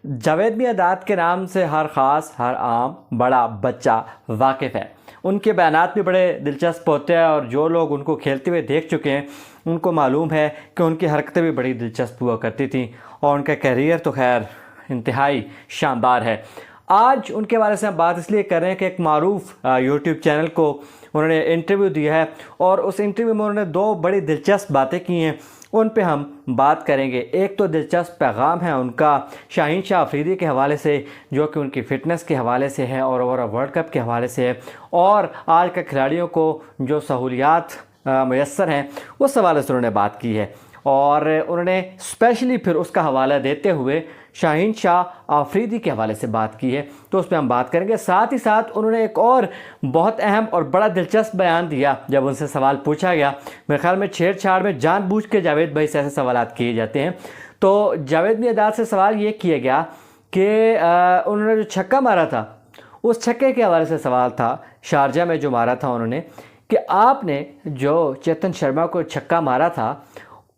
जावेद मियाँदाद के नाम से हर ख़ास, हर आम, बड़ा बच्चा वाकिफ़ है। उनके बयानात भी बड़े दिलचस्प होते हैं और जो लोग उनको खेलते हुए देख चुके हैं उनको मालूम है कि उनकी हरकतें भी बड़ी दिलचस्प हुआ करती थीं और उनका करियर तो खैर इंतहाई शानदार है। आज उनके बारे से हम बात इसलिए कर रहे हैं कि एक मारूफ यूट्यूब चैनल को उन्होंने इंटरव्यू दिया है और उस इंटरव्यू में उन्होंने दो बड़ी दिलचस्प बातें की हैं, उन पे हम बात करेंगे। एक तो दिलचस्प पैगाम है उनका शाहीन शाह अफरीदी के हवाले से, जो कि उनकी फ़िटनेस के हवाले से है और ओवरऑल वर्ल्ड कप के हवाले से है, और आज के खिलाड़ियों को जो सहूलियात मैसर हैं उस हवाले से उन्होंने बात की है। और उन्होंने स्पेशली फिर उसका हवाला देते हुए शाहीन शाह अफरीदी के हवाले से बात की है, तो उस पर हम बात करेंगे। साथ ही साथ उन्होंने एक और बहुत अहम और बड़ा दिलचस्प बयान दिया जब उनसे सवाल पूछा गया। मेरे ख्याल में छेड़छाड़ में जानबूझ के जावेद भाई से ऐसे सवाल किए जाते हैं। तो जावेद मियाँदाद से सवाल ये किया गया कि उन्होंने जो छक्का मारा था उस छक्के के हवाले से सवाल था, शारजा में जो मारा था उन्होंने, कि आपने जो चेतन शर्मा को छक्का मारा था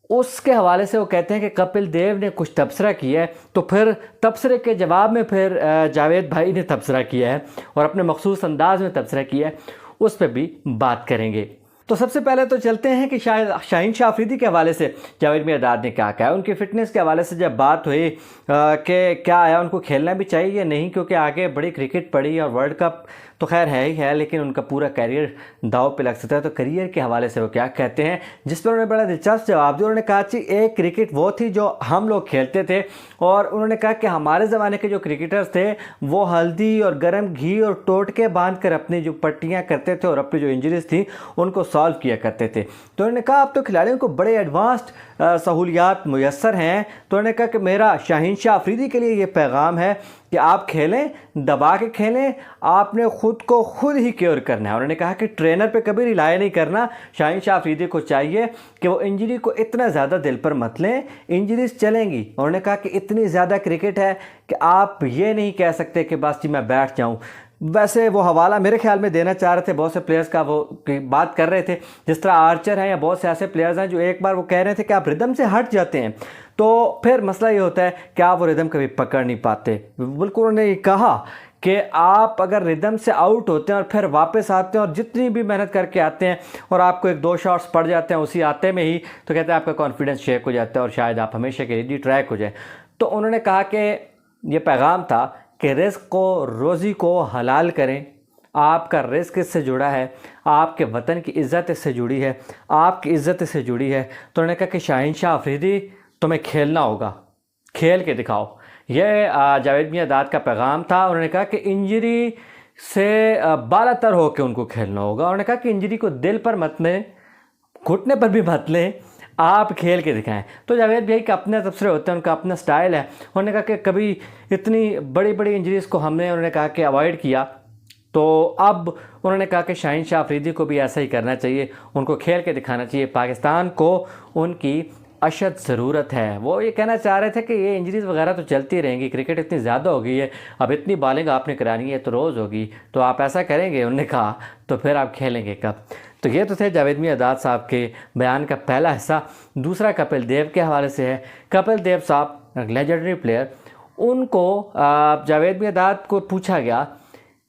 उसके हवाले से वो कहते हैं कि कपिल देव ने कुछ तबसरा किया है। तो फिर तबसरे के जवाब में फिर जावेद भाई ने तबसरा किया है और अपने मखसूस अंदाज में तबसरा किया है, उस पर भी बात करेंगे। तो सबसे पहले तो चलते हैं कि शायद शाहीन शाह अफरीदी के हवाले से जावेद मियाँदाद ने क्या कहा। उनकी फ़िटनेस के हवाले से जब बात हुई कि क्या आया उनको खेलना भी चाहिए या नहीं, क्योंकि आगे बड़ी क्रिकेट पड़ी और वर्ल्ड कप तो खैर है ही है, लेकिन उनका पूरा करियर दाव पे लग सकता है। तो करियर के हवाले से वो क्या कहते हैं, जिस पर उन्होंने बड़ा दिलचस्प जवाब दिया। उन्होंने कहा कि एक क्रिकेट वो थी जो हम लोग खेलते थे, और उन्होंने कहा कि हमारे ज़माने के जो क्रिकेटर्स थे वो हल्दी और गर्म घी और टोटके बांध कर अपनी जो पट्टियाँ करते थे और अपनी जो इंजरीज थी उनको सॉल्व किया करते थे। तो उन्होंने कहा अब तो खिलाड़ियों को बड़े एडवांस्ड सहूलियात मुयस्सर हैं। तो उन्होंने कहा कि मेरा शाहीन शाह अफरीदी के लिए ये पैगाम है कि आप खेलें, दबा के खेलें, आपने ख़ुद को खुद ही क्योर करना है। उन्होंने कहा कि ट्रेनर पे कभी रिलाय नहीं करना। शाहीन शाह अफरीदी को चाहिए कि वो इंजरी को इतना ज़्यादा दिल पर मत लें, इंजरीज चलेंगी। उन्होंने कहा कि इतनी ज़्यादा क्रिकेट है कि आप ये नहीं कह सकते कि बस जी मैं बैठ जाऊँ। वैसे वो हवाला मेरे ख्याल में देना चाह रहे थे बहुत से प्लेयर्स का, वो बात कर रहे थे जिस तरह आर्चर हैं या बहुत से ऐसे प्लेयर्स हैं जो एक बार वो कह रहे थे कि आप रिदम से हट जाते हैं तो फिर मसला ये होता है कि आप वो रिदम कभी पकड़ नहीं पाते। बिल्कुल उन्होंने ये कहा कि आप अगर रिदम से आउट होते हैं और फिर वापस आते हैं और जितनी भी मेहनत करके आते हैं और आपको एक दो शॉट्स पड़ जाते हैं उसी आते में ही, तो कहते हैं आपका कॉन्फिडेंस शेक हो जाता है और शायद आप हमेशा के लिए ट्रैक हो जाए। तो उन्होंने कहा कि ये पैगाम था कि रिस्क को, रोज़ी को हलाल करें। आपका रिस्क इससे जुड़ा है, आपके वतन की इज़्ज़त इससे जुड़ी है, आपकी इज़्ज़त इससे जुड़ी है। तो उन्होंने कहा कि शाहीन शाह अफरीदी तुम्हें खेलना होगा, खेल के दिखाओ। यह जावेद मियाँदाद का पैगाम था। उन्होंने कहा कि इंजरी से बालातर होकर उनको खेलना होगा। उन्होंने कहा कि इंजरी को दिल पर मत लें, घुटने पर भी मत लें, आप खेल के दिखाएं। तो जावेद भाई का अपने तबसरे होते हैं, उनका अपना स्टाइल है। उन्होंने कहा कि कभी इतनी बड़ी बड़ी इंजरीज़ को हमने उन्होंने कहा कि अवॉइड किया, तो अब उन्होंने कहा कि शाहीन शाह अफरीदी को भी ऐसा ही करना चाहिए, उनको खेल के दिखाना चाहिए। पाकिस्तान को उनकी अशद ज़रूरत है। वो ये कहना चाह रहे थे कि ये इंजरीज़ वगैरह तो चलती रहेंगी, क्रिकेट इतनी ज़्यादा हो गई है, अब इतनी बॉलिंग आपने करानी है तो रोज़ होगी, तो आप ऐसा करेंगे, उन्होंने कहा, तो फिर आप खेलेंगे कब। तो ये तो थे जावेद मियाँदाद साहब के बयान का पहला हिस्सा। दूसरा कपिल देव के हवाले से है। कपिल देव साहब लेजेंडरी प्लेयर, उनको जावेद मियाँदाद को पूछा गया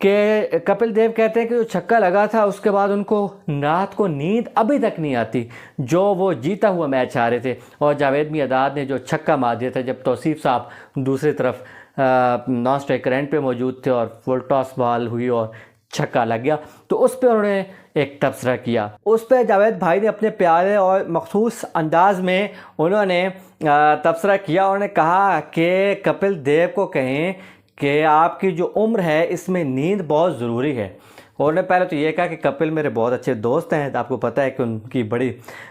कि कपिल देव कहते हैं कि जो छक्का लगा था उसके बाद उनको रात को नींद अभी तक नहीं आती, जो वो जीता हुआ मैच आ रहे थे। और जावेद मियाँदाद ने जो छक्का मार दिया था जब तौसीफ साहब दूसरी तरफ नॉन स्ट्राइकर एंड पे मौजूद थे और फुल टॉस बॉल हुई और छक्का लग गया, तो उस पर उन्होंने एक तबसरा किया। उस पर जावेद भाई ने अपने प्यारे और मखसूस अंदाज में उन्होंने तबसरा किया। उन्होंने कहा कि कपिल देव को कहें कि आपकी जो उम्र है इसमें नींद बहुत ज़रूरी है। उन्होंने पहले तो ये कहा कि कपिल मेरे बहुत अच्छे दोस्त हैं, आपको पता है कि उनकी बड़ी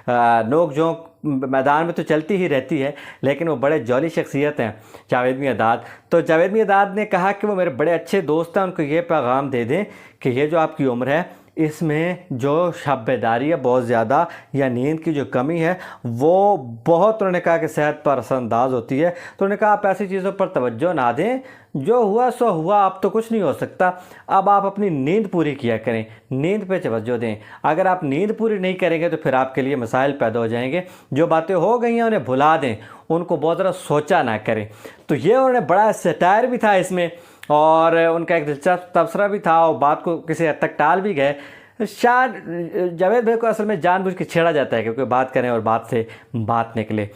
नोक झोंक मैदान में तो चलती ही रहती है, लेकिन वो बड़े जॉली शख्सियत हैं जावेद मियाँदाद। तो जावेद मियाँदाद ने कहा कि वो मेरे बड़े अच्छे दोस्त हैं, उनको ये पैगाम दे दें कि ये जो आपकी उम्र है इसमें जो शब्बेदारी है बहुत ज़्यादा या नींद की जो कमी है वो बहुत, उन्होंने कहा कि सेहत पर असरअंदाज होती है। तो उन्होंने कहा आप ऐसी चीज़ों पर तवज्जो ना दें, जो हुआ सो हुआ, अब तो कुछ नहीं हो सकता। अब आप अपनी नींद पूरी किया करें, नींद पे तवज्जो दें। अगर आप नींद पूरी नहीं करेंगे तो फिर आपके लिए मसाइल पैदा हो जाएंगे। जो बातें हो गई हैं उन्हें भुला दें, उनको बहुत ज़्यादा सोचा ना करें। तो ये उन्होंने बड़ा सटायर भी था इसमें, और उनका एक दिलचस्प तबसरा भी था, और बात को किसी हद तक टाल भी गए। शायद जावेद भाई को असल में जानबूझ के छेड़ा जाता है क्योंकि बात करें और बात से बात निकले।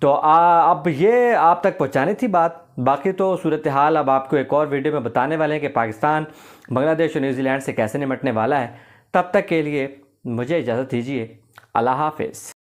तो अब ये आप तक पहुंचानी थी बात। बाकी तो सूरत हाल अब आपको एक और वीडियो में बताने वाले हैं कि पाकिस्तान बांग्लादेश और न्यूजीलैंड से कैसे निपटने वाला है। तब तक के लिए मुझे इजाज़त दीजिए। अल्लाह हाफ़िज़।